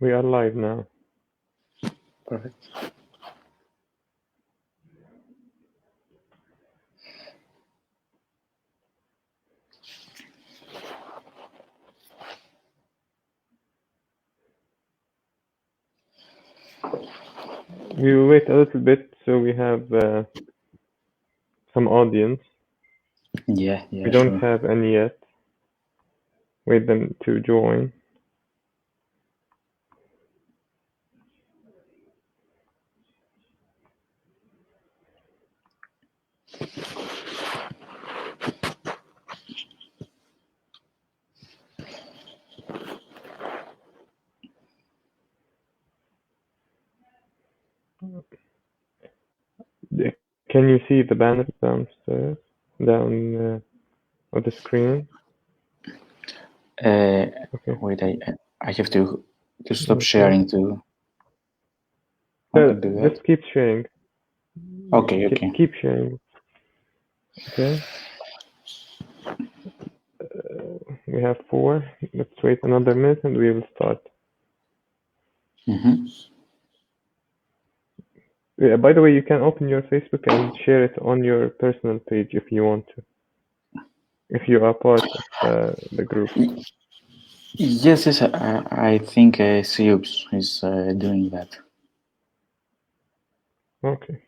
We are live now. Perfect. We will wait a little bit so we have some audience. Yeah, We don't sure. have any yet. Wait them to join. Can you see the banner downstairs, down on the screen? Okay. Wait, I have to stop sharing to. Just keep sharing. Okay. Keep sharing. Okay. We have 4. Let's wait another minute and we will start. Yeah, by the way, you can open your Facebook and share it on your personal page if you want to. If you are part of the group. Yes, I think Sioux is doing that. Okay.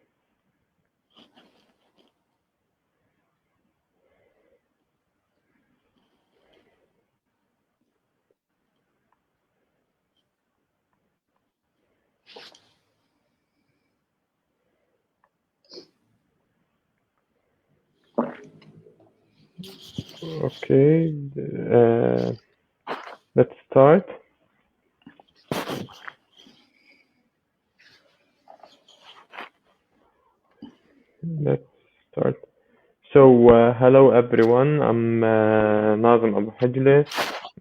Okay, let's start. So, hello everyone. I'm Nazem Abu Hajle,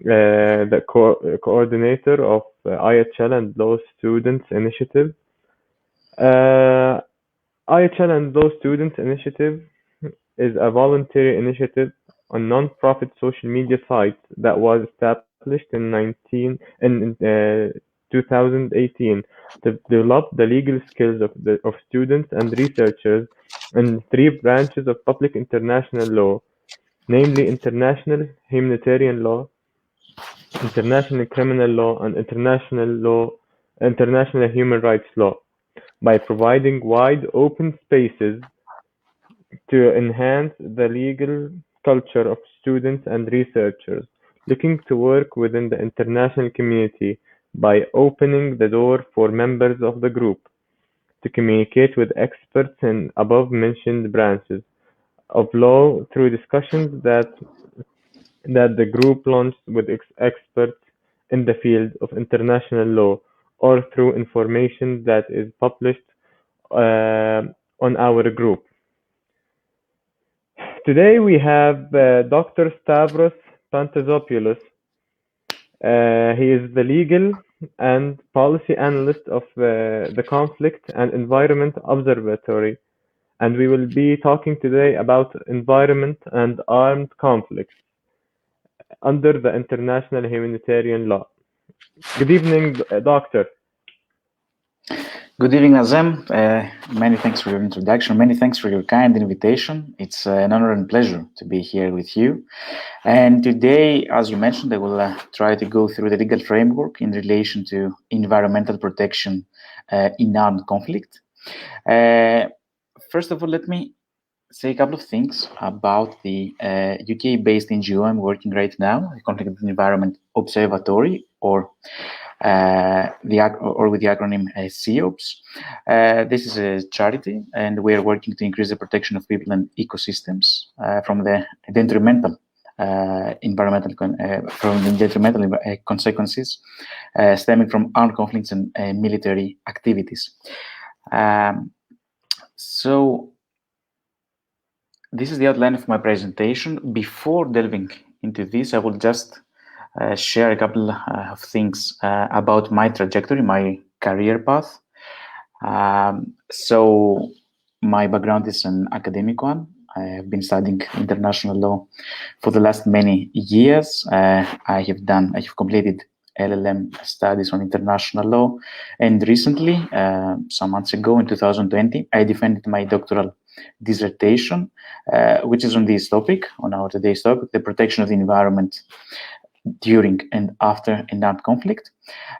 the coordinator of IHL and Law Students Initiative. IHL and Law Students Initiative is a voluntary initiative on non-profit social media site that was established in 2018 to develop the legal skills of students and researchers in 3 branches of public international law, namely international humanitarian law, international criminal law, and international human rights law, by providing wide open spaces to enhance the legal culture of students and researchers looking to work within the international community, by opening the door for members of the group to communicate with experts in above-mentioned branches of law through discussions that the group launched with experts in the field of international law, or through information that is published on our group. Today we have Dr. Stavros Pantazopoulos. He is the Legal and Policy Analyst of the Conflict and Environment Observatory, and we will be talking today about environment and armed conflicts under the international humanitarian law. Good evening, Doctor. Good evening, Nazem. Many thanks for your introduction. Many thanks for your kind invitation. It's an honor and pleasure to be here with you. And today, as you mentioned, I will try to go through the legal framework in relation to environmental protection in armed conflict. First of all, let me say a couple of things about the UK-based NGO I'm working right now, the Conflict and Environment Observatory, or with the acronym CEOPS. This is a charity, and we are working to increase the protection of people and ecosystems from the detrimental consequences stemming from armed conflicts and military activities. So this is the outline of my presentation. Before delving into this, I will just share a couple of things about my trajectory, my career path. So my background is an academic one. I have been studying international law for the last many years. I have completed LLM studies on international law. And recently, some months ago in 2020, I defended my doctoral dissertation, which is on this topic, on our today's topic, the protection of the environment during and after an armed conflict.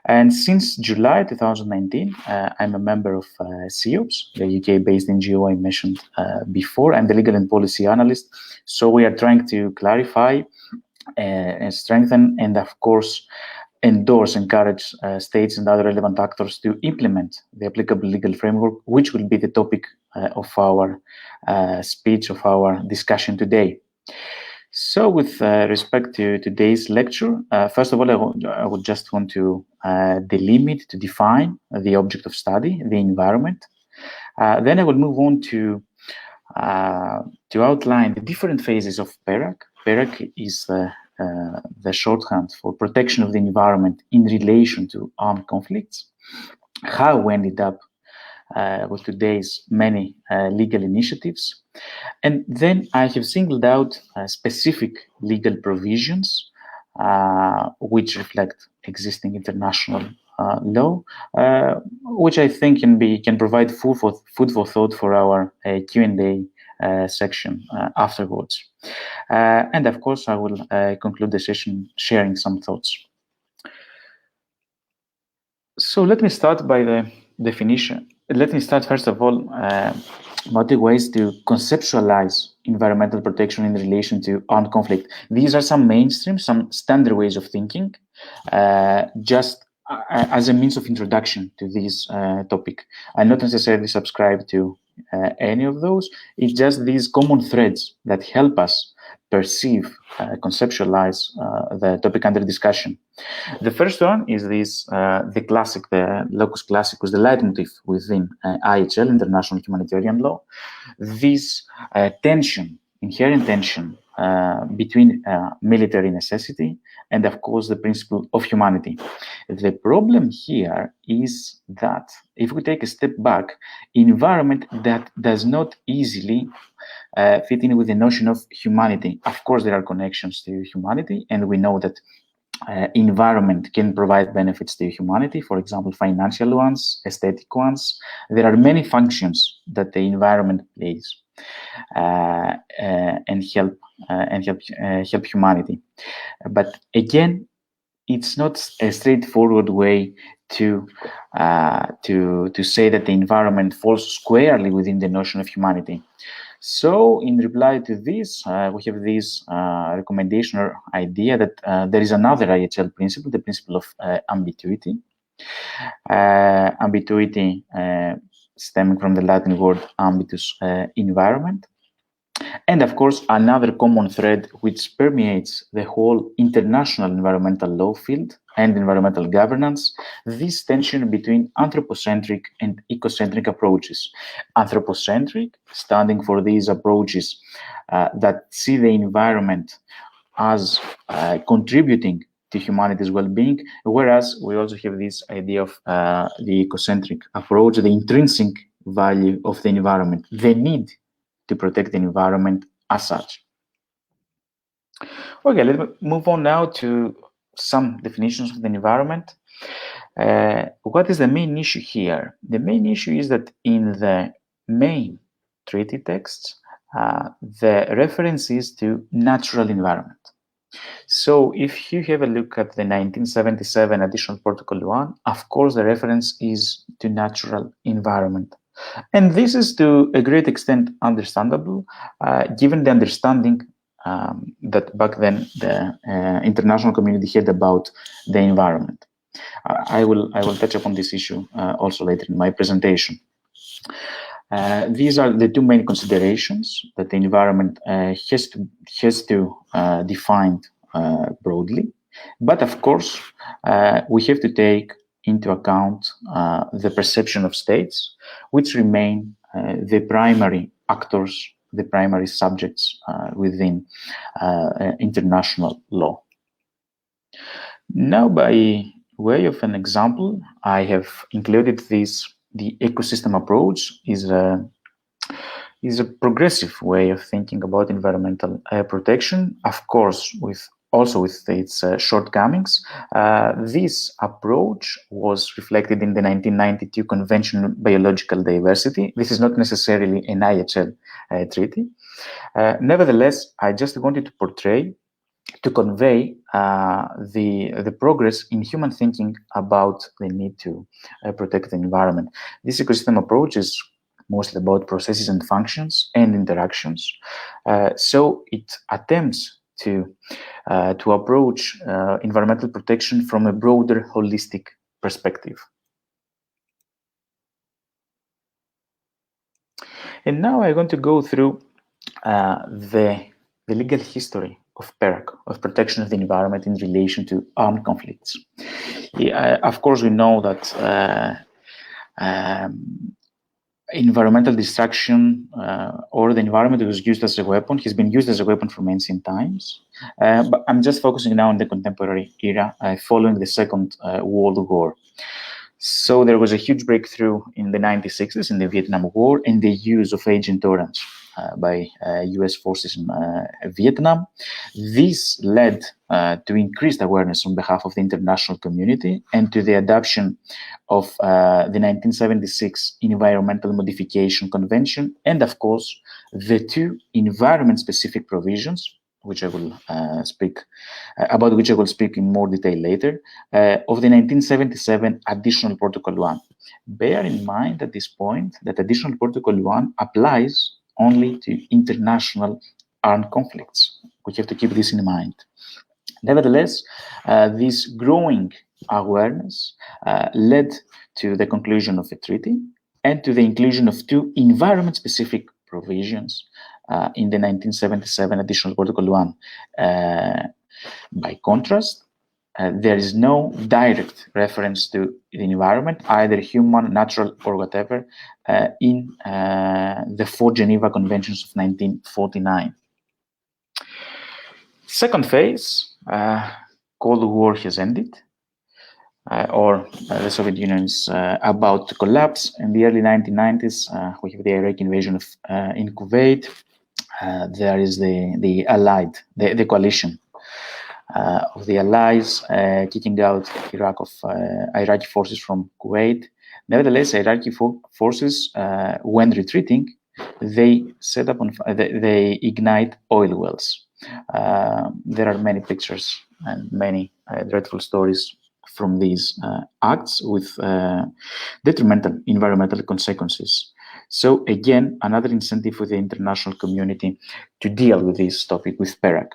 And since July 2019, I'm a member of CEOPS, the UK-based NGO I mentioned before. I'm the Legal and Policy Analyst. So we are trying to clarify and strengthen and, of course, encourage states and other relevant actors to implement the applicable legal framework, which will be the topic of our speech, of our discussion today. So with respect to today's lecture, first of all, I would just want to delimit, to define the object of study, the environment. Then I will move on to outline the different phases of PERAC. PERAC is the shorthand for protection of the environment in relation to armed conflicts, how we ended up with today's many legal initiatives. And then I have singled out specific legal provisions which reflect existing international law, which I think can provide food for thought for our Q&A section afterwards. And of course, I will conclude the session sharing some thoughts. So let me start by the definition. Let me start first of all about the ways to conceptualize environmental protection in relation to armed conflict. These are some mainstream, some standard ways of thinking, just as a means of introduction to this topic. I not necessarily subscribe to any of those. It's just these common threads that help us perceive, conceptualize the topic under discussion. The first one is this, the classic, the locus classicus, the leitmotif within IHL, International Humanitarian Law. This tension, inherent tension between military necessity and, of course, the principle of humanity. The problem here is that if we take a step back, environment that does not easily fit in with the notion of humanity. Of course, there are connections to humanity, and we know that environment can provide benefits to humanity, for example, financial ones, aesthetic ones. There are many functions that the environment plays and help humanity. But again, it's not a straightforward way to say that the environment falls squarely within the notion of humanity. So in reply to this, we have this recommendation or idea that there is another IHL principle, the principle of ambiguity. Ambiguity stemming from the Latin word ambitus, environment. And of course, another common thread which permeates the whole international environmental law field and environmental governance, this tension between anthropocentric and ecocentric approaches. Anthropocentric, standing for these approaches that see the environment as contributing to humanity's well-being, whereas we also have this idea of the ecocentric approach, the intrinsic value of the environment, the need to protect the environment as such. Okay, let's move on now to some definitions of the environment. What is the main issue here? The main issue is that in the main treaty texts, the reference is to natural environment. So if you have a look at the 1977 Additional Protocol 1, of course, the reference is to natural environment. And this is to a great extent understandable, given the understanding that back then the international community had about the environment. I will touch upon this issue also later in my presentation. These are the two main considerations that the environment has to defined broadly, but of course we have to take into account the perception of states, which remain the primary actors, the primary subjects within international law. Now, by way of an example, I have included this. The ecosystem approach is a progressive way of thinking about environmental protection, of course, with also with its shortcomings. This approach was reflected in the 1992 Convention on Biological Diversity. This is not necessarily an IHL treaty. Nevertheless, I just wanted to convey the progress in human thinking about the need to protect the environment. This ecosystem approach is mostly about processes and functions and interactions. So it attempts to approach environmental protection from a broader, holistic perspective. And now I'm going to go through the legal history of PERAC, of protection of the environment in relation to armed conflicts. Of course, we know that environmental destruction or the environment was used as a weapon, has been used as a weapon from ancient times. But I'm just focusing now on the contemporary era following the Second World War. So there was a huge breakthrough in the 1960s in the Vietnam War and the use of Agent Orange by US forces in Vietnam. This led to increased awareness on behalf of the international community and to the adoption of the 1976 Environmental Modification Convention and, of course, the two environment-specific provisions, which I will about which I will speak in more detail later, of the 1977 Additional Protocol 1. Bear in mind at this point that Additional Protocol 1 applies only to international armed conflicts. We have to keep this in mind. Nevertheless, this growing awareness led to the conclusion of a treaty and to the inclusion of two environment-specific provisions in the 1977 Additional Protocol 1. By contrast, there is no direct reference to the environment, either human, natural, or whatever, in the four Geneva Conventions of 1949. Second phase, Cold War has ended, or the Soviet Union is about to collapse. In the early 1990s, we have the Iraq invasion in Kuwait. There is the Allied, the coalition of the Allies kicking out Iraqi forces from Kuwait. Nevertheless, Iraqi forces, when retreating, they they ignite oil wells. There are many pictures and many dreadful stories from these acts with detrimental environmental consequences. So again, another incentive for the international community to deal with this topic with PERAC.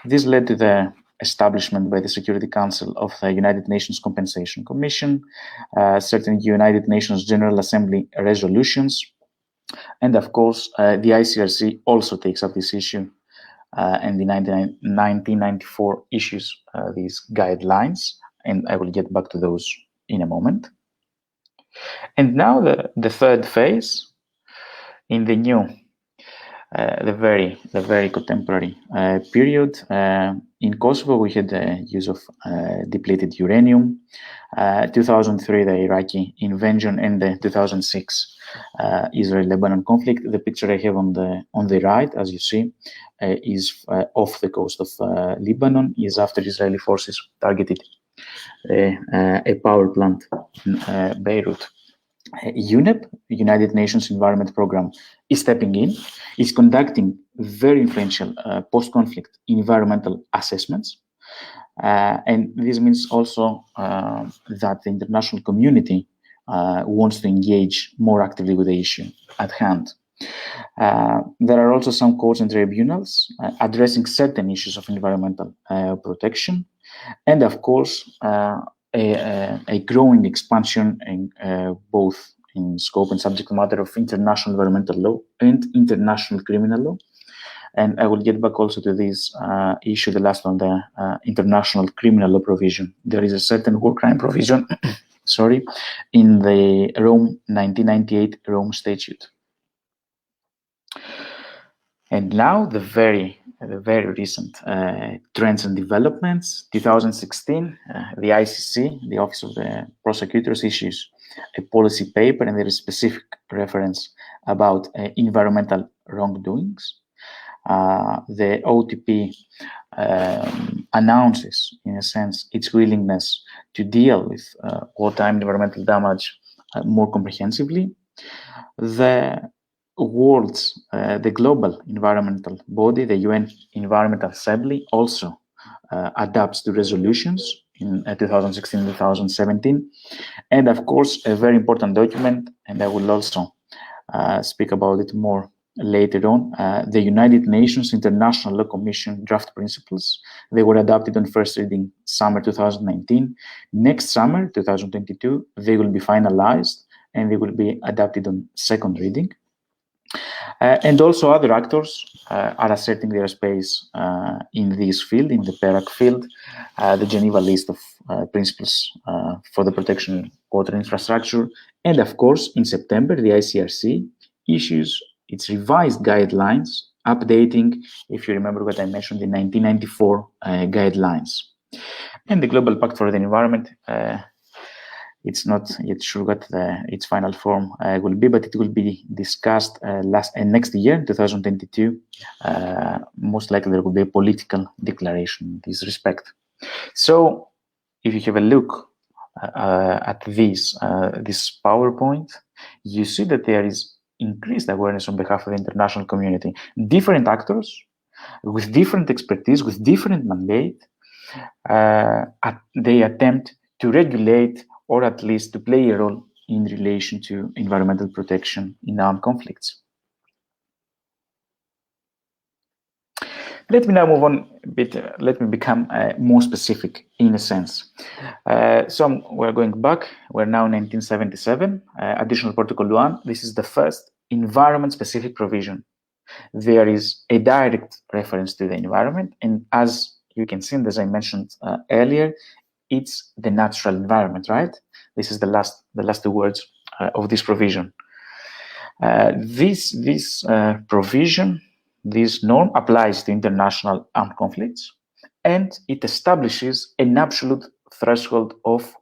This led to the establishment by the Security Council of the United Nations Compensation Commission, certain United Nations General Assembly resolutions, and of course, the ICRC also takes up this issue and in 1994 issues these guidelines, and I will get back to those in a moment. And now the third phase in the new, the very contemporary period. In Kosovo, we had the use of depleted uranium. 2003, the Iraqi invasion, and the 2006 Israel-Lebanon conflict. The picture I have on the right, as you see, is off the coast of Lebanon. Is after Israeli forces targeted a power plant in Beirut. UNEP, United Nations Environment Program, is stepping in, is conducting very influential post-conflict environmental assessments. And this means also that the international community wants to engage more actively with the issue at hand. There are also some courts and tribunals addressing certain issues of environmental protection, and of course, a growing expansion in both in scope and subject matter of international environmental law and international criminal law. And I will get back also to this issue, the last one, the international criminal law provision. There is a certain war crime provision, sorry, in the 1998 Rome Statute. And now the very recent trends and developments. 2016, the ICC, the Office of the Prosecutors, issues a policy paper, and there is specific reference about environmental wrongdoings. The OTP announces, in a sense, its willingness to deal with wartime environmental damage more comprehensively. The the global environmental body, the UN Environment Assembly, also adapts to resolutions in 2016 and 2017. And of course, a very important document, and I will also speak about it more later on, the United Nations International Law Commission draft principles. They were adopted on first reading summer 2019. Next summer, 2022, they will be finalized and they will be adopted on second reading. And also other actors are asserting their space in this field, in the PERAC field, the Geneva list of principles for the protection of water infrastructure. And of course, in September, the ICRC issues its revised guidelines, updating, if you remember what I mentioned, the 1994 guidelines. And the Global Pact for the Environment, it's not yet sure what its final form will be, but it will be discussed next year, 2022. Most likely there will be a political declaration in this respect. So if you have a look at this PowerPoint, you see that there is increased awareness on behalf of the international community. Different actors with different expertise, with different mandate, they attempt to regulate or at least to play a role in relation to environmental protection in armed conflicts. Let me now move on a bit. Let me become more specific in a sense. So we're going back. We're now in 1977, Additional Protocol 1. This is the first environment-specific provision. There is a direct reference to the environment, and as you can see, and as I mentioned earlier, it's the natural environment, right? This is the last two words of this provision. This provision, this norm applies to international armed conflicts, and it establishes an absolute threshold of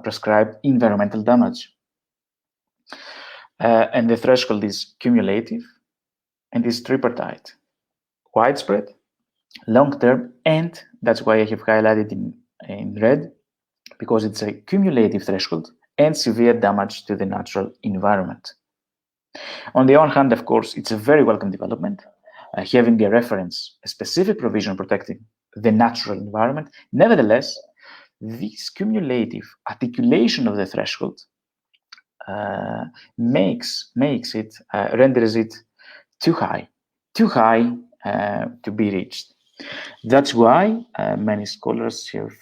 prescribed environmental damage. And the threshold is cumulative and is tripartite: widespread, long-term, and that's why I have highlighted in red, because it's a cumulative threshold and severe damage to the natural environment. On the one hand, of course, it's a very welcome development, having a reference, a specific provision protecting the natural environment. Nevertheless, this cumulative articulation of the threshold renders it too high to be reached. That's why many scholars have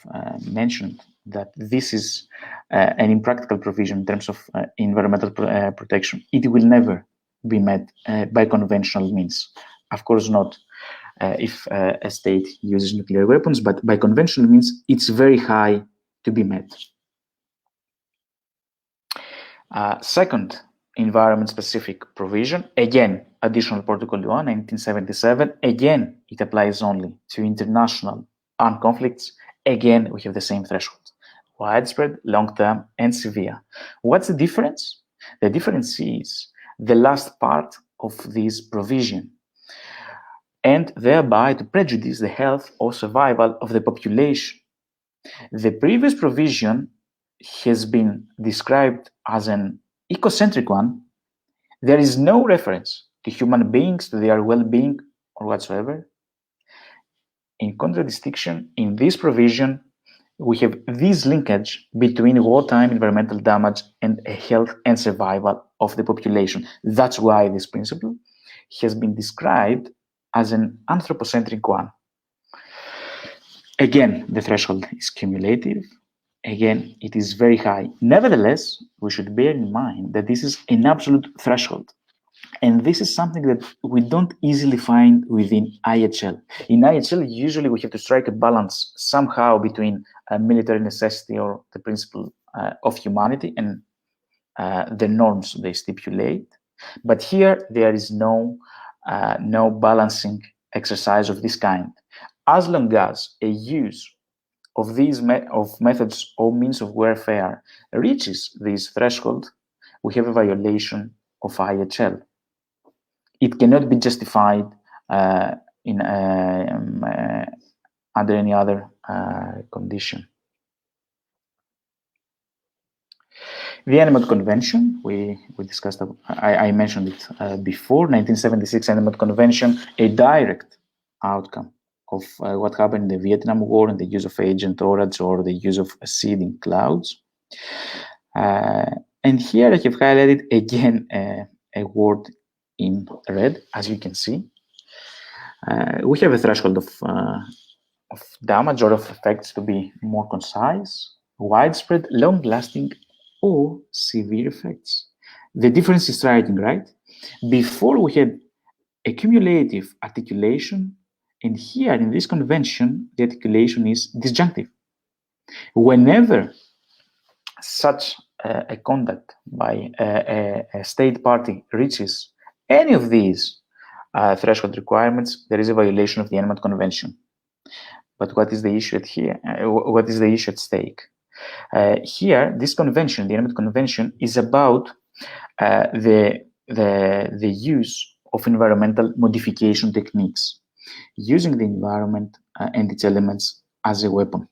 mentioned that this is an impractical provision in terms of environmental protection. It will never be met by conventional means. Of course not if a state uses nuclear weapons, but by conventional means, it's very high to be met. Second environment-specific provision, again, Additional Protocol 1, 1977, again, it applies only to international armed conflicts. Again, we have the same threshold: widespread, long-term, and severe. What's the difference? The difference is the last part of this provision, and thereby to prejudice the health or survival of the population. The previous provision has been described as an ecocentric one. There is no reference to human beings, to their well-being or whatsoever. In contradistinction, in this provision, we have this linkage between wartime environmental damage and health and survival of the population. That's why this principle has been described as an anthropocentric one. Again, the threshold is cumulative. Again, it is very high. Nevertheless, we should bear in mind that this is an absolute threshold. And this is something that we don't easily find within IHL. In IHL, usually we have to strike a balance somehow between military necessity or the principle of humanity and the norms they stipulate. But here, there is no balancing exercise of this kind. As long as a use of these methods or means of warfare reaches this threshold, we have a violation of IHL. It cannot be justified under any other condition. The ENMOD Convention, we discussed, I mentioned it before, 1976 ENMOD Convention, a direct outcome of what happened in the Vietnam War and the use of Agent Orange or the use of seeding clouds. And here I have highlighted again a word in red, as you can see. We have a threshold of damage or of effects, to be more concise, widespread, long-lasting, or severe effects. The difference is striking, right? Before we had a cumulative articulation, and here in this convention, the articulation is disjunctive. Whenever such a conduct by a state party reaches any of these threshold requirements, there is a violation of the ENMOD Convention. But what is the issue at here? What is the issue at stake? Here, this convention, the ENMOD Convention, is about the use of environmental modification techniques, using the environment and its elements as a weapon.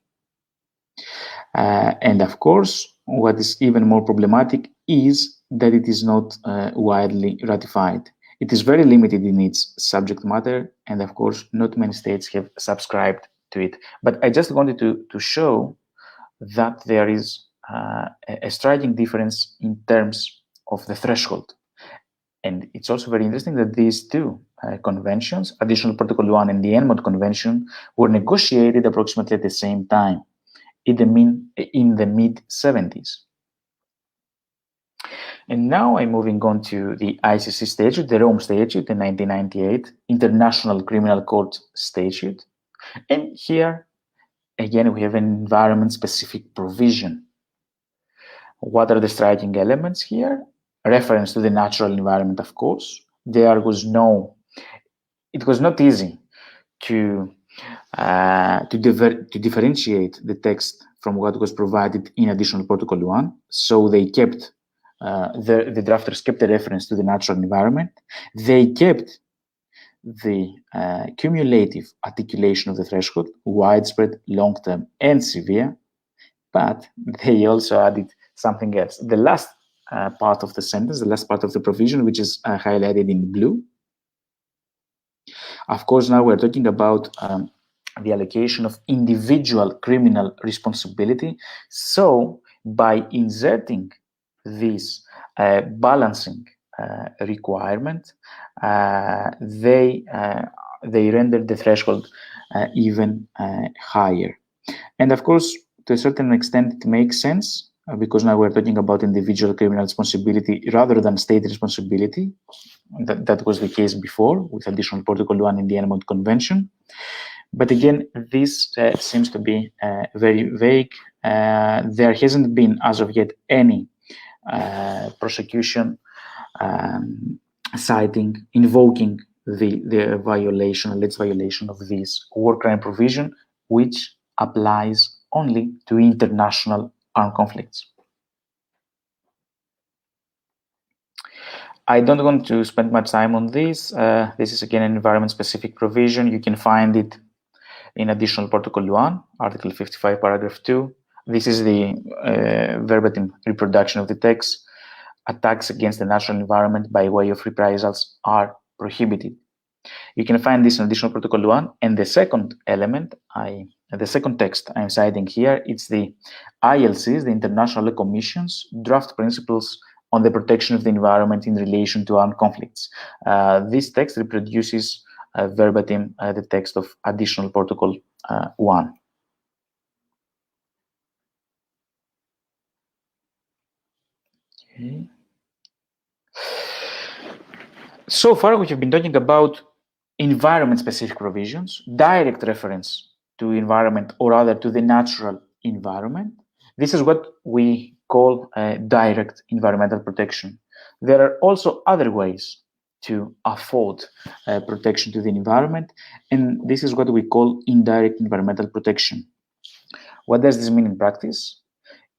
And of course, what is even more problematic is that it is not widely ratified. It is very limited in its subject matter, and of course, not many states have subscribed to it. But I just wanted to show that there is a striking difference in terms of the threshold. And it's also very interesting that these two conventions, Additional Protocol 1 and the ENMOD Convention, were negotiated approximately at the same time, in the mid-70s. And now I'm moving on to the ICC Statute, the Rome Statute, the 1998 International Criminal Court Statute. And here, again, we have an environment-specific provision. What are the striking elements here? Reference to the natural environment, of course. It was not easy to differentiate the text from what was provided in Additional Protocol 1. So they kept, the drafters kept a reference to the natural environment. They kept the cumulative articulation of the threshold, widespread, long-term, and severe, but they also added something else. The last part of the sentence, the last part of the provision, which is highlighted in blue. Of course, now we're talking about the allocation of individual criminal responsibility. So by inserting this balancing requirement, they rendered the threshold even higher. And of course, to a certain extent, it makes sense because now we're talking about individual criminal responsibility rather than state responsibility. That was the case before with Additional Protocol 1 in the ENMOD Convention. But again, this seems to be very vague. There hasn't been, as of yet, any prosecution citing, invoking the violation, alleged violation of this war crime provision, which applies only to international armed conflicts. I don't want to spend much time on this. This is again an environment-specific provision. You can find it in Additional Protocol 1, Article 55, Paragraph 2. This is the verbatim reproduction of the text. Attacks against the natural environment by way of reprisals are prohibited. You can find this in Additional Protocol 1. And the second element, the second text I'm citing here, it's the ILC's, the International Law Commission's draft principles on the protection of the environment in relation to armed conflicts. This text reproduces verbatim the text of Additional Protocol 1. Okay. So far, we have been talking about environment-specific provisions, direct reference to environment, or rather to the natural environment. This is what we call direct environmental protection. There are also other ways to afford protection to the environment, and this is what we call indirect environmental protection. What does this mean in practice?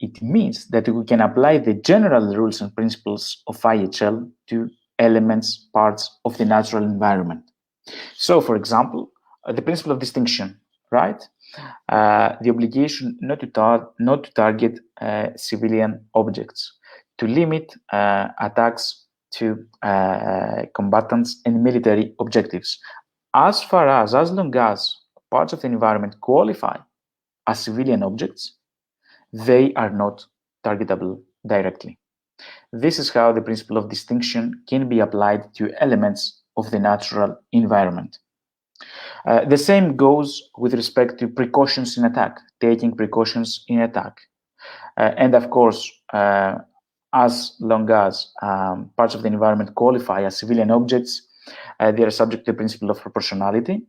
It means that we can apply the general rules and principles of IHL to elements, parts of the natural environment. So, for example, the principle of distinction, right? the obligation not to target civilian objects, to limit attacks to combatants and military objectives, as long as parts of the environment qualify as civilian objects, they are not targetable directly. This is how the principle of distinction can be applied to elements of the natural environment. The same goes with respect to precautions in attack, taking precautions in attack. And of course, as long as parts of the environment qualify as civilian objects, they are subject to the principle of proportionality,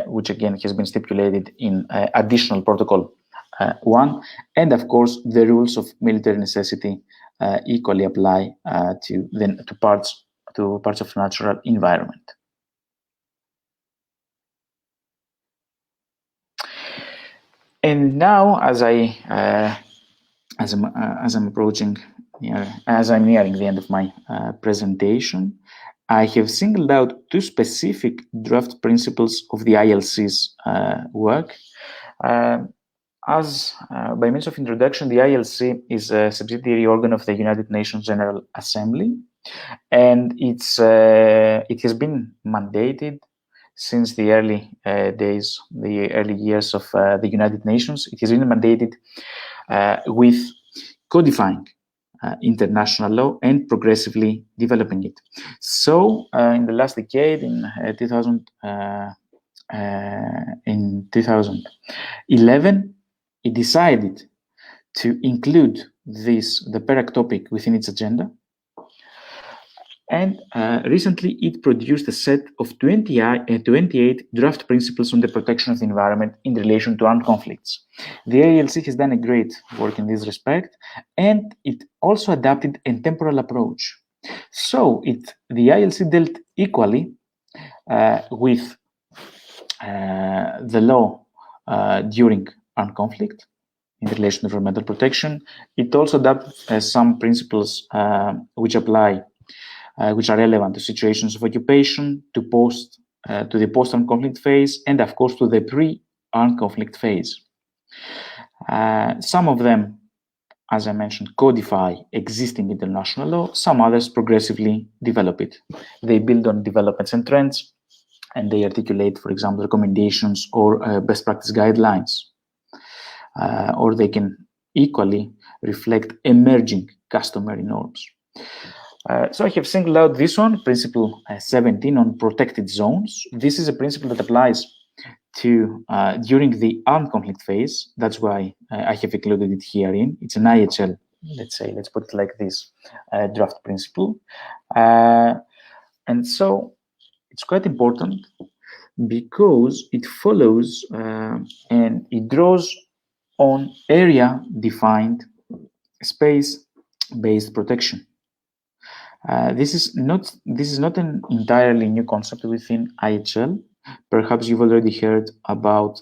which again has been stipulated in additional protocol 1. And of course, the rules of military necessity equally apply to parts of natural environment. And now, as I'm approaching, as I'm nearing the end of my presentation, I have singled out two specific draft principles of the ILC's work. By means of introduction, the ILC is a subsidiary organ of the United Nations General Assembly, and it has been mandated since the early days, the early years of the United Nations. It has been mandated with codifying international law and progressively developing it. So in the last decade, in 2011, it decided to include the PERAC topic within its agenda. And recently, it produced a set of 28 draft principles on the protection of the environment in relation to armed conflicts. The ILC has done a great work in this respect, and it also adapted a temporal approach. So the ILC dealt equally with the law during armed conflict in relation to environmental protection. It also adapted some principles which apply which are relevant to situations of occupation, to the post-armed conflict phase, and of course to the pre-armed conflict phase. Some of them, as I mentioned, codify existing international law. Some others progressively develop it. They build on developments and trends, and they articulate, for example, recommendations or best practice guidelines. Or they can equally reflect emerging customary norms. So I have singled out this one, principle 17 on protected zones. This is a principle that applies to during the armed conflict phase. That's why I have included it herein. It's an IHL, let's put it like this, draft principle. And so it's quite important because it follows and it draws on area-defined space-based protection. This is not an entirely new concept within IHL. Perhaps you've already heard about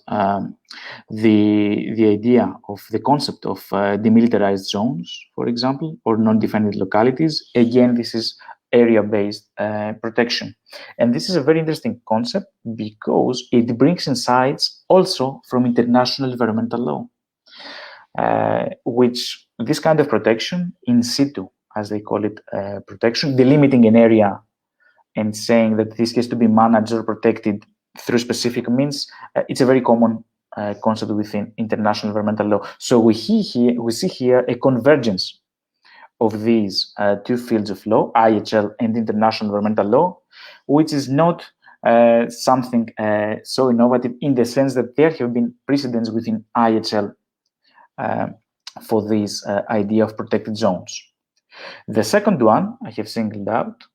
the idea of the concept of demilitarized zones, for example, or non-defended localities. Again, this is area-based protection. And this is a very interesting concept because it brings insights also from international environmental law, which this kind of protection in situ, as they call it, protection, delimiting an area and saying that this has to be managed or protected through specific means, it's a very common concept within international environmental law. So we see here a convergence of these two fields of law, IHL and international environmental law, which is not something so innovative in the sense that there have been precedents within IHL for this idea of protected zones. The second one I have singled out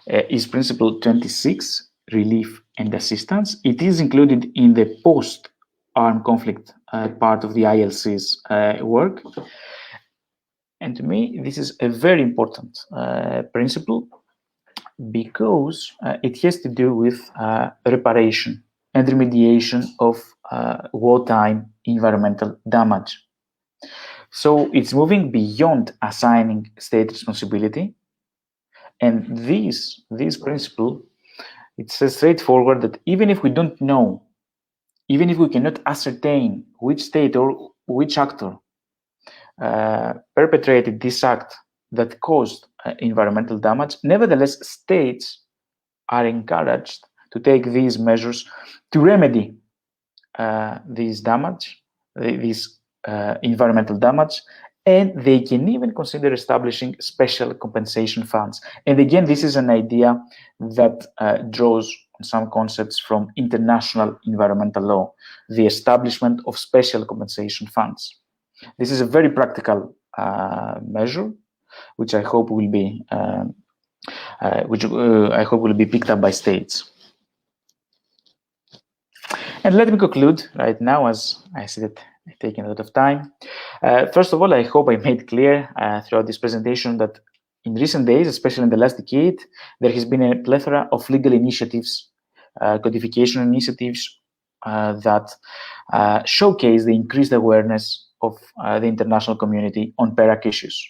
is principle 26, relief and assistance. It is included in the post-armed conflict part of the ILC's work. And to me, this is a very important principle because it has to do with reparation and remediation of wartime environmental damage. So it's moving beyond assigning state responsibility. And this principle, it says straightforward that even if we don't know even if we cannot ascertain which state or which actor perpetrated this act that caused environmental damage, nevertheless, states are encouraged to take these measures to remedy this damage, this environmental damage, and they can even consider establishing special compensation funds. And again, this is an idea that draws on some concepts from international environmental law, the establishment of special compensation funds. This is a very practical measure, which I hope will be picked up by states. And let me conclude right now, as I said, I've taken a lot of time. First of all, I hope I made clear throughout this presentation that in recent days, especially in the last decade, there has been a plethora of legal initiatives, codification initiatives that showcase the increased awareness of the international community on PERAC issues.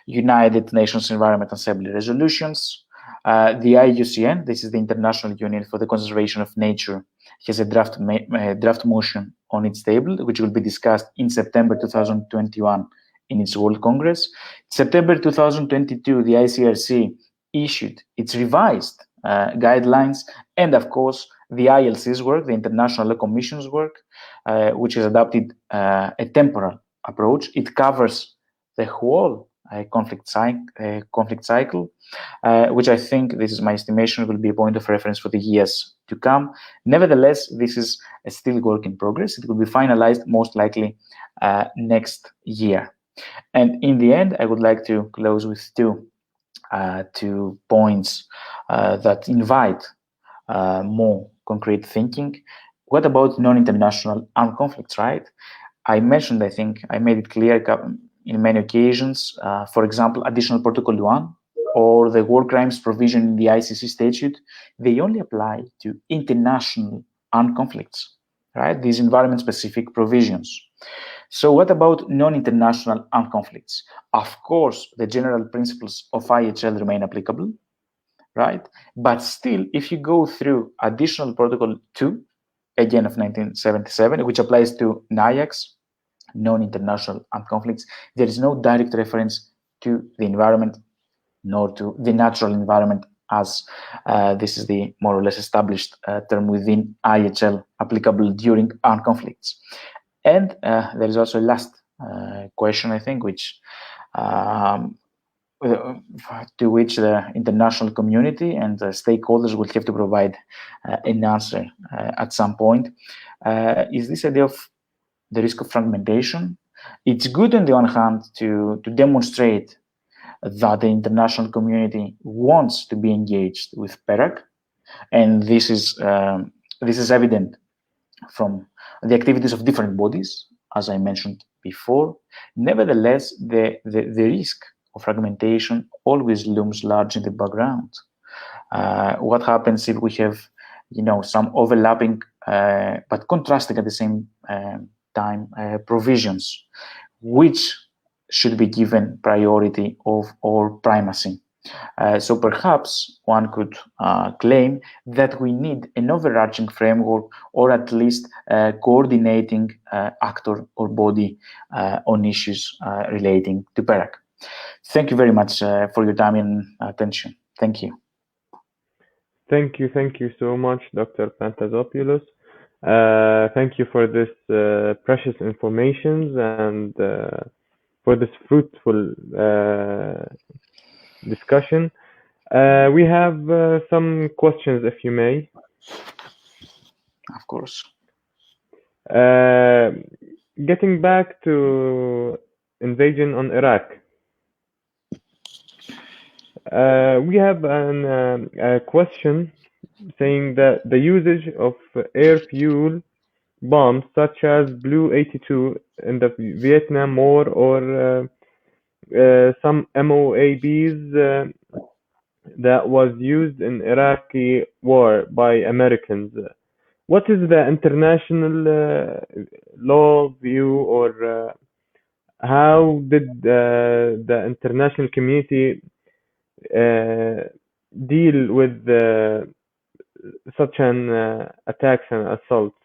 United Nations Environment Assembly resolutions, the IUCN, this is the International Union for the Conservation of Nature, has a draft motion on its table, which will be discussed in September 2021 in its World Congress. September 2022, the ICRC issued its revised guidelines, and of course, the ILC's work, the International Law Commission's work, which has adopted a temporal approach. It covers the whole conflict cycle, which I think, this is my estimation, will be a point of reference for the years to come. Nevertheless, this is a still work in progress. It will be finalized most likely next year. And in the end, I would like to close with two points that invite more concrete thinking. What about non-international armed conflicts, right? I mentioned, I think, I made it clear in many occasions, for example, Additional Protocol 1 or the war crimes provision in the ICC statute, they only apply to international armed conflicts, right? These environment-specific provisions. So what about non-international armed conflicts? Of course, the general principles of IHL remain applicable, right? But still, if you go through Additional Protocol 2, again of 1977, which applies to NIACs, non-international armed conflicts, there is no direct reference to the environment nor to the natural environment, as this is the more or less established term within IHL applicable during armed conflicts. And there is also a last question, I think, which to which the international community and the stakeholders will have to provide an answer at some point, is this idea of the risk of fragmentation. It's good on the one hand to demonstrate that the international community wants to be engaged with PERAC, and this is evident from the activities of different bodies, as I mentioned before. Nevertheless, the risk of fragmentation always looms large in the background. What happens if we have, some overlapping but contrasting at the same time provisions, which should be given priority or primacy? So perhaps one could claim that we need an overarching framework, or at least coordinating actor or body on issues relating to PERAC. Thank you very much for your time and attention. Thank you. Thank you so much, Dr. Pantazopoulos. Thank you for this precious information and for this fruitful discussion. We have some questions, if you may. Of course. Getting back to invasion on Iraq. We have a question saying that the usage of air fuel bombs such as Blue 82 in the Vietnam War or some MOABs that was used in Iraqi war by Americans. What is the international law view, or how did the international community deal with such an attacks and assaults?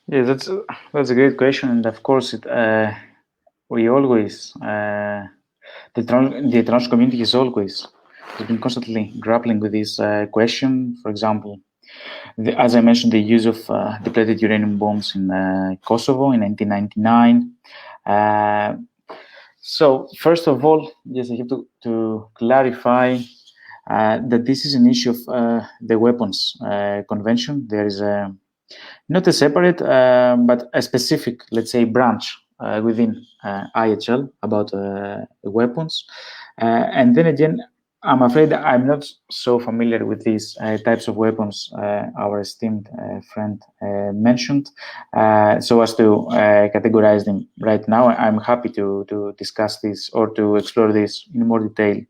Yeah, that's a great question, and of course, we always the international community has been constantly grappling with this question. For example, as I mentioned, the use of depleted uranium bombs in Kosovo in 1999. So first of all, yes, I have to clarify that this is an issue of the weapons convention. There is not a separate, but a specific, let's say, branch within IHL about weapons. And then again, I'm afraid I'm not so familiar with these types of weapons our esteemed friend mentioned, so as to categorize them right now. I'm happy to discuss this or to explore this in more detail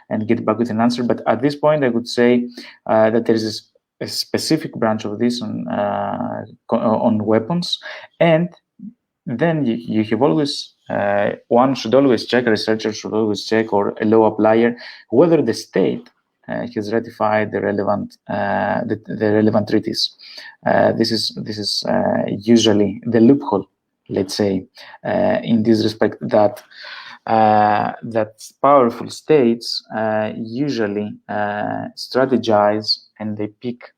and get back with an answer. But at this point, I would say that there is a specific branch of this on weapons, and then you have always one should always check, a researcher should always check, or a law applier, whether the state has ratified the relevant treaties. This is usually the loophole, let's say, in this respect, that powerful states usually strategize and they pick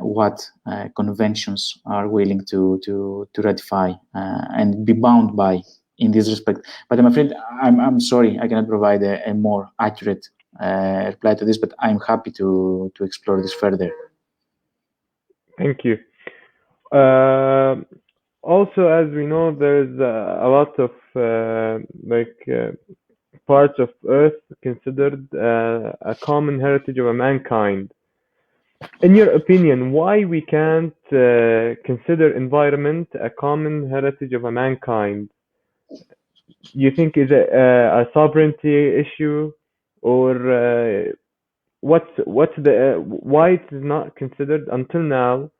what conventions are willing to ratify and be bound by in this respect. But I'm afraid I'm sorry I cannot provide a more accurate reply to this, but I'm happy to explore this further. Thank you. Also, as we know, there's a lot of parts of Earth considered a common heritage of mankind. In your opinion, why we can't consider environment a common heritage of mankind? You think is it a sovereignty issue, or what's the why it is not considered until now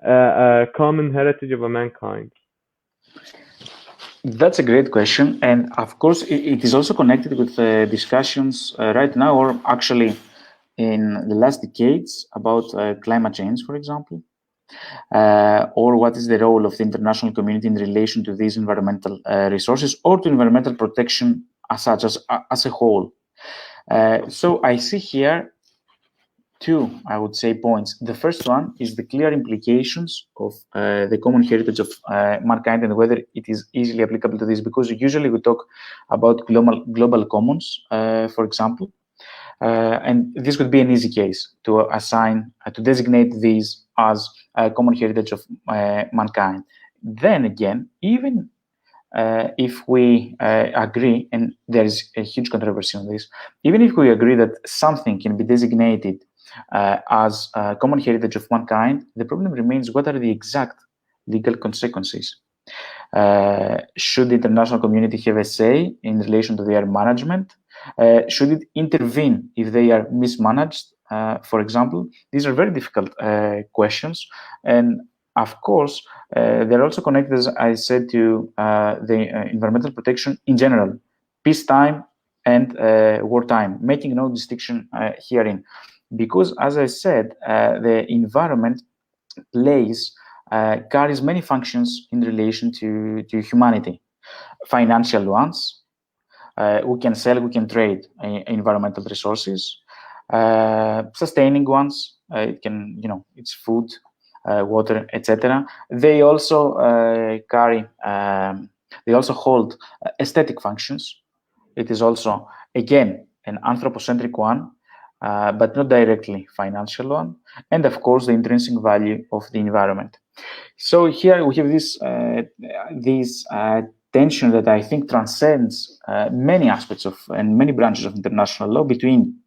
a common heritage of mankind? That's a great question, and of course, it is also connected with discussions right now, or actually in the last decades, about climate change, for example, or what is the role of the international community in relation to these environmental resources, or to environmental protection as such, as a whole. So I see here two, I would say, points. The first one is the clear implications of the common heritage of mankind and whether it is easily applicable to this, because usually we talk about global commons, for example, and this would be an easy case to assign, to designate these as a common heritage of mankind. Then again, even if we agree, and there is a huge controversy on this, even if we agree that something can be designated as a common heritage of mankind, the problem remains: what are the exact legal consequences? Should the international community have a say in relation to their management? Should it intervene if they are mismanaged, for example? These are very difficult questions, and of course, they're also connected, as I said, to the environmental protection in general, peacetime and wartime, making no distinction herein. Because, as I said, the environment carries many functions in relation to humanity. Financial ones, we can sell, we can trade environmental resources. Sustaining ones, it can, it's food, water, etc. They also they also hold aesthetic functions. It is also, again, an anthropocentric one, but not directly financial one, and of course the intrinsic value of the environment. So here we have this tension that I think transcends many aspects of and many branches of international law between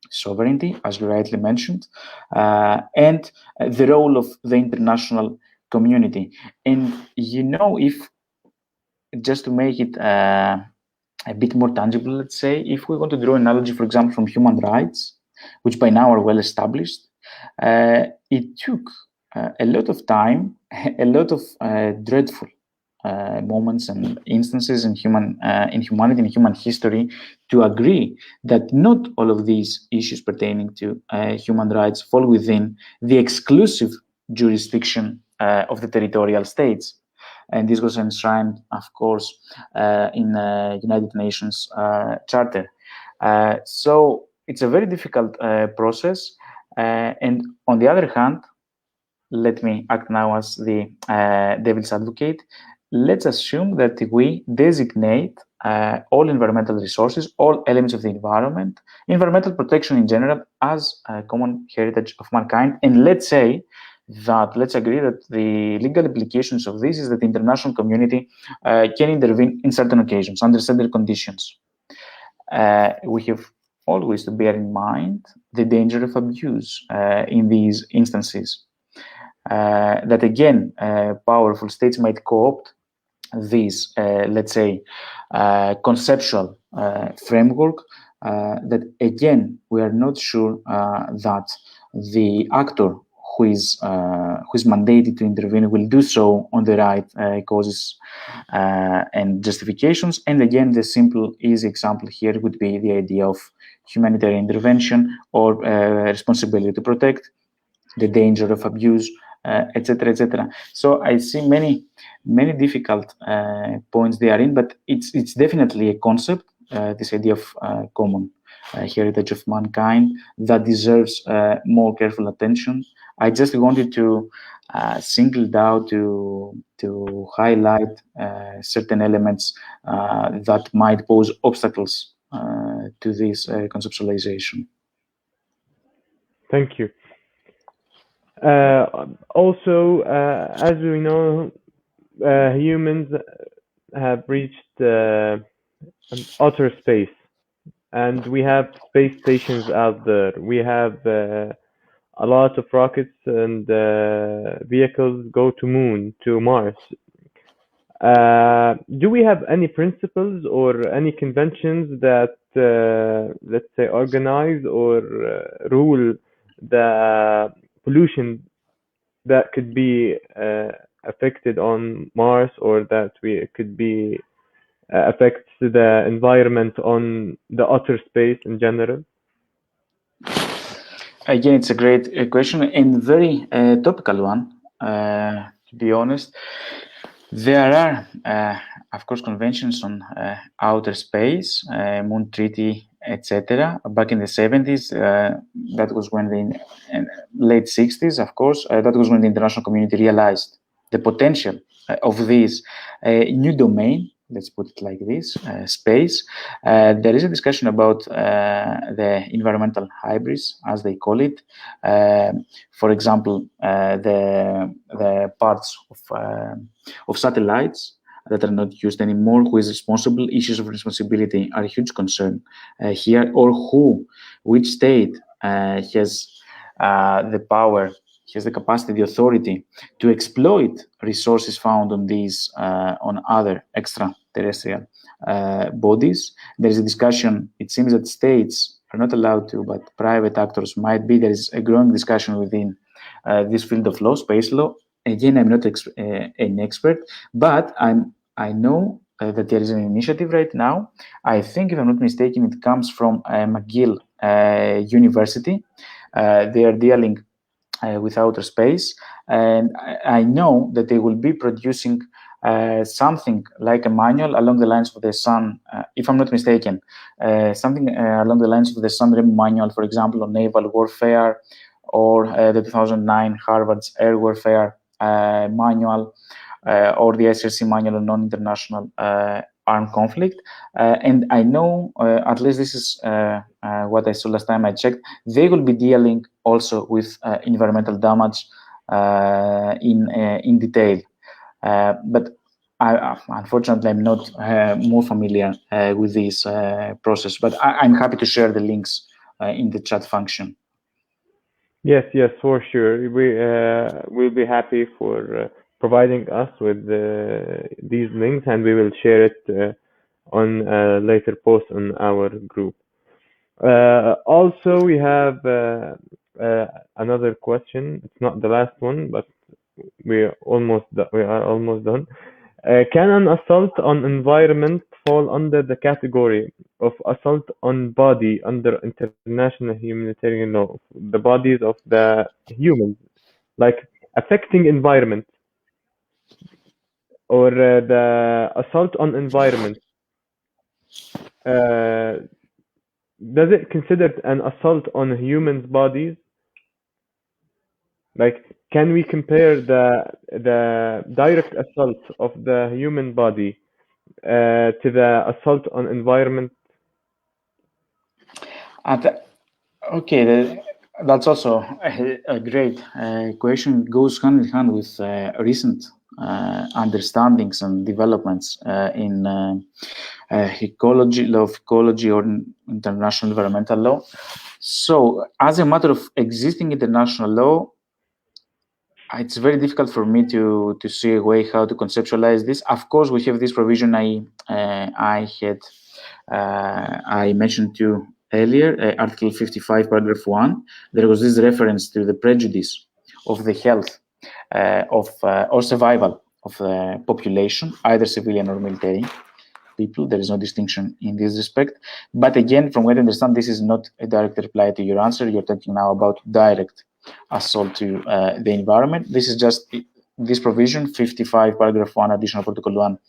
sovereignty, as you rightly mentioned, and the role of the international community. And if just to make it a bit more tangible, let's say, if we want to draw an analogy, for example, from human rights, which by now are well established, it took a lot of time, a lot of dreadful moments and instances in humanity and human history to agree that not all of these issues pertaining to human rights fall within the exclusive jurisdiction of the territorial states. And this was enshrined, of course, in United Nations Charter. So it's a very difficult process. And on the other hand, let me act now as the devil's advocate. Let's assume that we designate all environmental resources, all elements of the environment, environmental protection in general, as a common heritage of mankind. And let's say that, let's agree that the legal implications of this is that the international community can intervene in certain occasions, under certain conditions. We have always to bear in mind the danger of abuse in these instances. That again, powerful states might co-opt this, let's say, conceptual framework that again, we are not sure that the actor who is mandated to intervene will do so on the right causes and justifications. And again, the simple, easy example here would be the idea of humanitarian intervention or responsibility to protect, the danger of abuse, etc., etc. So I see many difficult points therein, but it's definitely a concept, this idea of common heritage of mankind, that deserves more careful attention. I just wanted to single it out to highlight certain elements that might pose obstacles to this conceptualization. Thank you. Also, as we know, humans have reached outer space, and we have space stations out there. We have a lot of rockets and vehicles go to moon, to Mars. Do we have any principles or any conventions that, let's say, organize or rule the pollution that could be affected on Mars, or that we could be affects the environment on the outer space in general? Again, it's a great question and very topical one, to be honest. There are, of course, conventions on outer space, Moon Treaty, etc. Back in the 70s, that was when the late 60s, of course, that was when the international community realized the potential of this new domain. Let's put it like this, space. There is a discussion about the environmental hybrids, as they call it. For example, the parts of satellites that are not used anymore, who is responsible, issues of responsibility are a huge concern here, or which state has the power, has the capacity, the authority to exploit resources found on these, on other extraterrestrial bodies. There is a discussion, it seems that states are not allowed to, but private actors might be. There is a growing discussion within this field of law, space law. Again, I'm not an expert, but I know that there is an initiative right now. I think, if I'm not mistaken, it comes from McGill University. They are dealing with outer space, and I know that they will be producing something like a manual along the lines of the Sun, if I'm not mistaken, something along the lines of the Sun manual, for example, on naval warfare, or the 2009 Harvard's air warfare manual, or the ICC manual on non-international armed conflict. And I know, at least this is what I saw last time I checked, they will be dealing also with environmental damage in detail. But unfortunately, I'm not more familiar with this process, but I'm happy to share the links in the chat function. Yes, for sure. We'll be happy for providing us with these links, and we will share it on a later post on our group. Also, we have another question. It's not the last one, but we are almost done. Can an assault on environment fall under the category of assault on body under international humanitarian law? The bodies of the humans, like affecting environment, or the assault on environment, does it consider an assault on humans' bodies? Like, can we compare the direct assault of the human body to the assault on environment? Okay, that's also a great question. It goes hand in hand with recent understandings and developments in ecology, law of ecology, or international environmental law. So, as a matter of existing international law, it's very difficult for me to see a way how to conceptualize this. Of course, we have this provision I mentioned to you earlier, Article 55, Paragraph 1. There was this reference to the prejudice of the health or survival of the population, either civilian or military people. There is no distinction in this respect. But again, from what I understand, this is not a direct reply to your answer. You're talking now about direct assault to the environment. This is just this provision, 55, Paragraph 1, Additional Protocol 1,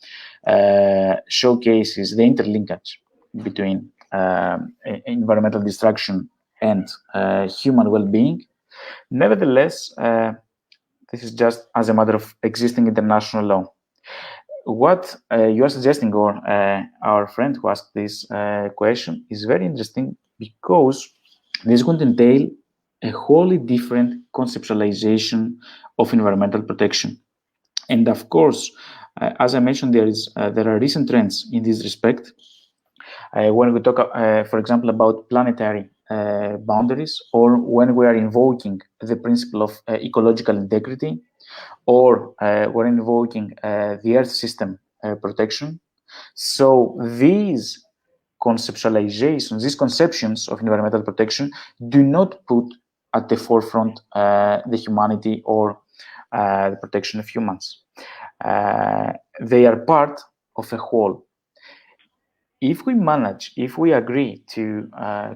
showcases the interlinkage between environmental destruction and human well-being. Nevertheless, this is just as a matter of existing international law. What you are suggesting, or our friend who asked this question, is very interesting, because this would entail a wholly different conceptualization of environmental protection. And of course, as I mentioned, there are recent trends in this respect. When we talk, for example, about planetary boundaries, or when we are invoking the principle of ecological integrity, or we're invoking the Earth system protection. So these conceptualizations, these conceptions of environmental protection do not put at the forefront the humanity or the protection of humans. They are part of a whole. If we agree to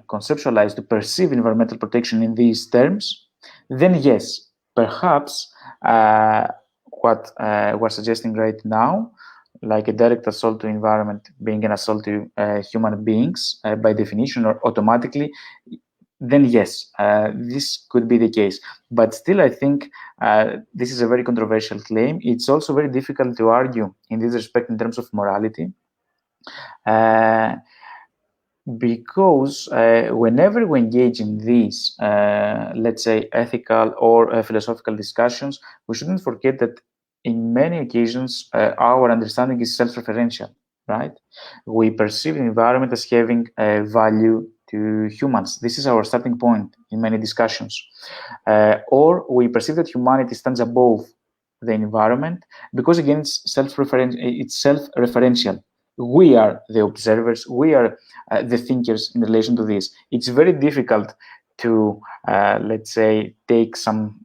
conceptualize, to perceive environmental protection in these terms, then yes, perhaps what we're suggesting right now, like a direct assault to environment being an assault to human beings by definition or automatically, then yes, this could be the case. But still, I think this is a very controversial claim. It's also very difficult to argue in this respect in terms of morality. Because whenever we engage in these, let's say, ethical or philosophical discussions, we shouldn't forget that in many occasions, our understanding is self-referential, right? We perceive the environment as having value to humans. This is our starting point in many discussions. Or we perceive that humanity stands above the environment because, again, it's self-referential. We are the observers, we are the thinkers in relation to this. It's very difficult to, let's say, take some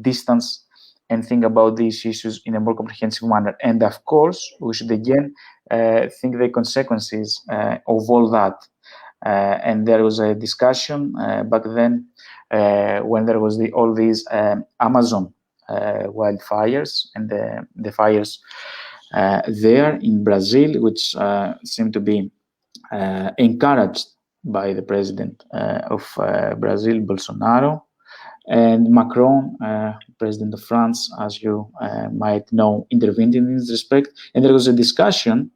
distance and think about these issues in a more comprehensive manner. And of course, we should again think the consequences of all that. And there was a discussion back then when there was all these Amazon wildfires and the fires there in Brazil, which seem to be encouraged by the president of Brazil, Bolsonaro, and Macron, president of France, as you might know, intervened in this respect. And there was a discussion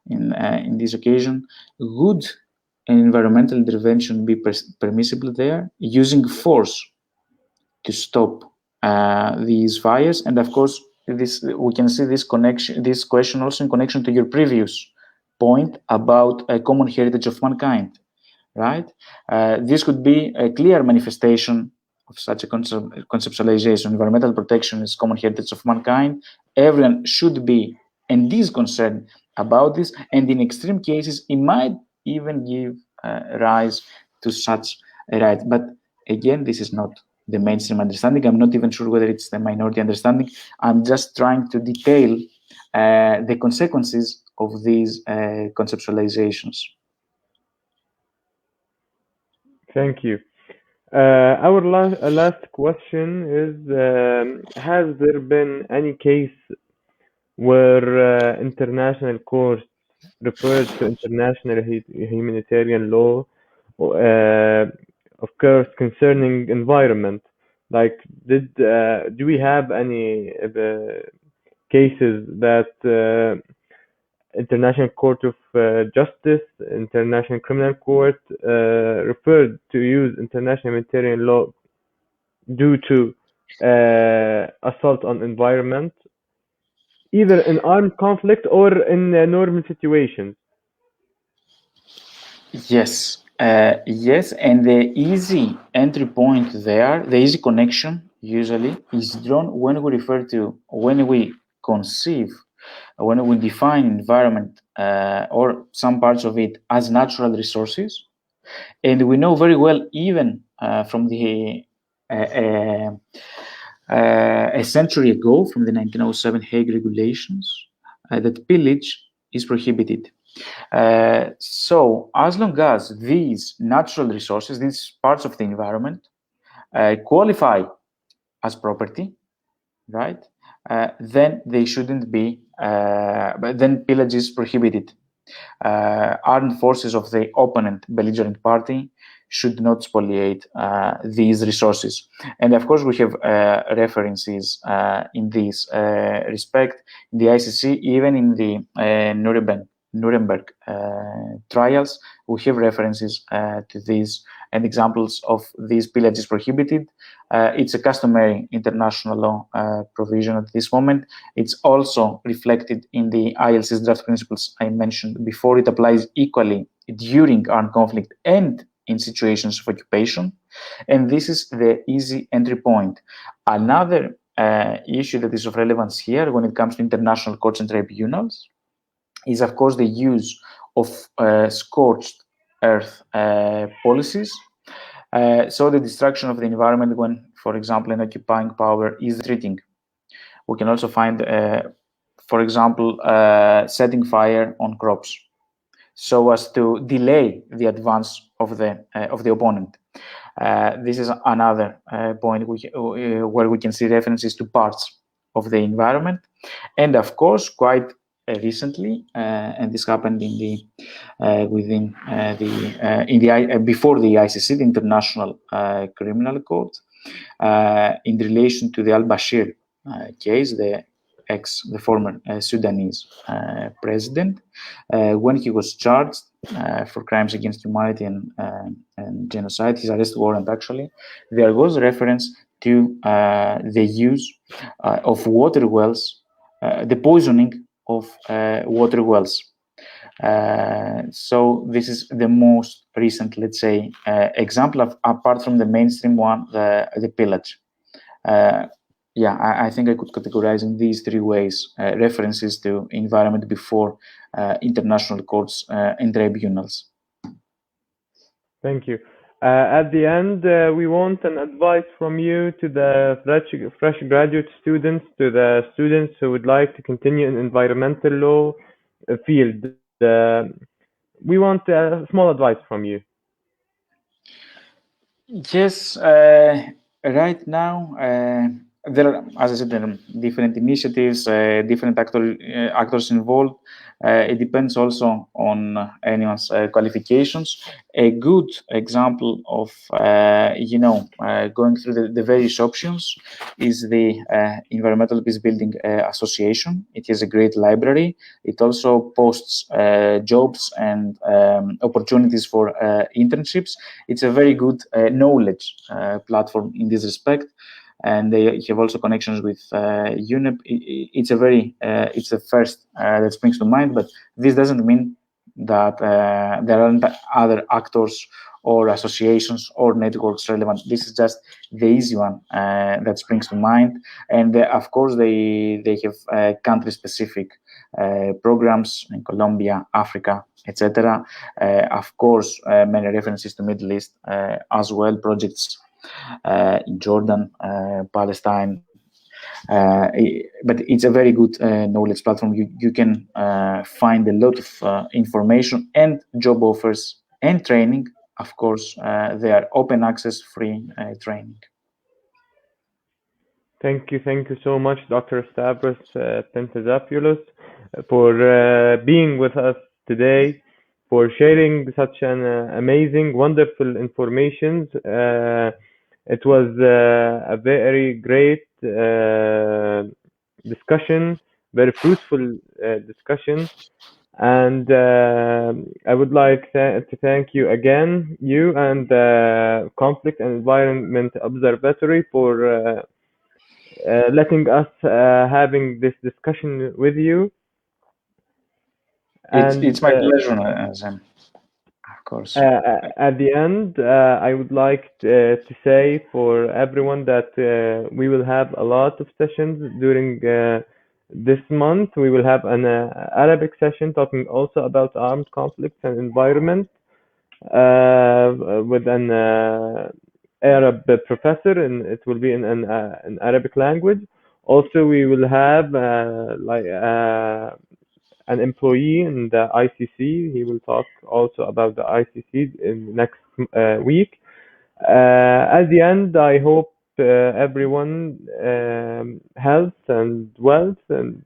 in this occasion: would an environmental intervention be permissible there, using force to stop these fires? And of course, we can see this question also in connection to your previous point about a common heritage of mankind, right? This could be a clear manifestation of such a conceptualization. Environmental protection is common heritage of mankind. Everyone should be and is concerned about this, and in extreme cases, it might even give rise to such a right. But again, this is not the mainstream understanding. I'm not even sure whether it's the minority understanding. I'm just trying to detail the consequences of these conceptualizations. Thank you. Our last question is: has there been any case where international courts referred to international humanitarian law, uh, of course, concerning environment? Like, do we have any cases that International Court of Justice, International Criminal Court referred to use international humanitarian law due to assault on environment, either in armed conflict or in normal situations? Yes, yes, and the easy entry point there, the easy connection usually is drawn when we refer to, when we conceive, when we define environment or some parts of it as natural resources. And we know very well, even from the a century ago, from the 1907 Hague regulations, that pillage is prohibited. So as long as these natural resources, these parts of the environment, qualify as property, right, then they shouldn't be, then pillage is prohibited. Armed forces of the opponent belligerent party should not spoliate these resources. And of course, we have references in this respect in the ICC, even in the Nuremberg trials. We have references to these and examples of these pillages prohibited. It's a customary international law provision at this moment. It's also reflected in the ILC's draft principles I mentioned before. It applies equally during armed conflict and in situations of occupation. And this is the easy entry point. Another issue that is of relevance here when it comes to international courts and tribunals is, of course, the use of scorched earth policies. So the destruction of the environment when, for example, an occupying power is retreating. We can also find, for example, setting fire on crops so as to delay the advance of the opponent. This is another point where we can see references to parts of the environment. And of course, quite recently, and this happened in the before the ICC, the International Criminal Court, in relation to the al-Bashir case, the former Sudanese president, when he was charged for crimes against humanity and genocide, his arrest warrant actually, there was reference to the use of water wells, the poisoning of water wells. So this is the most recent, let's say, example of, apart from the mainstream one, the pillage. Yeah, I think I could categorize in these three ways references to environment before international courts and tribunals. Thank you. At the end, we want an advice from you to the fresh graduate students, to the students who would like to continue in environmental law field. We want a small advice from you. Yes, right now there are, as I said, there are different initiatives, different actors involved. It depends also on anyone's qualifications. A good example of going through the various options is the Environmental Peace Building Association. It has a great library. It also posts jobs and opportunities for internships. It's a very good knowledge platform in this respect. And they have also connections with UNEP. It's a very, it's the first that springs to mind, but this doesn't mean that there aren't other actors or associations or networks relevant. This is just the easy one that springs to mind. And of course, they have country-specific programs in Colombia, Africa, etc. Of course, many references to Middle East as well, projects in Jordan, Palestine. But it's a very good knowledge platform. You can find a lot of information and job offers and training of course, they are open access free training. Thank you so much, Dr. Stavros Pentazopoulos, for being with us today, for sharing such an amazing, wonderful information. It was a very great discussion, very fruitful discussion. And I would like to thank you again, you and Conflict and Environment Observatory, for letting us having this discussion with you. And it's my pleasure, Sam. Of course. At the end, I would like to say for everyone that we will have a lot of sessions during this month. We will have an Arabic session talking also about armed conflicts and environment with an Arab professor, and it will be in an Arabic language. Also, we will have an employee in the ICC. He will talk also about the ICC in next week. At the end, I hope everyone health and wealth, and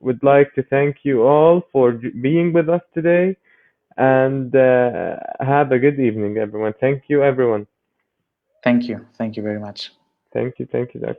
would like to thank you all for being with us today, and have a good evening, everyone. Thank you, everyone. Thank you very much. Thank you, Doctor.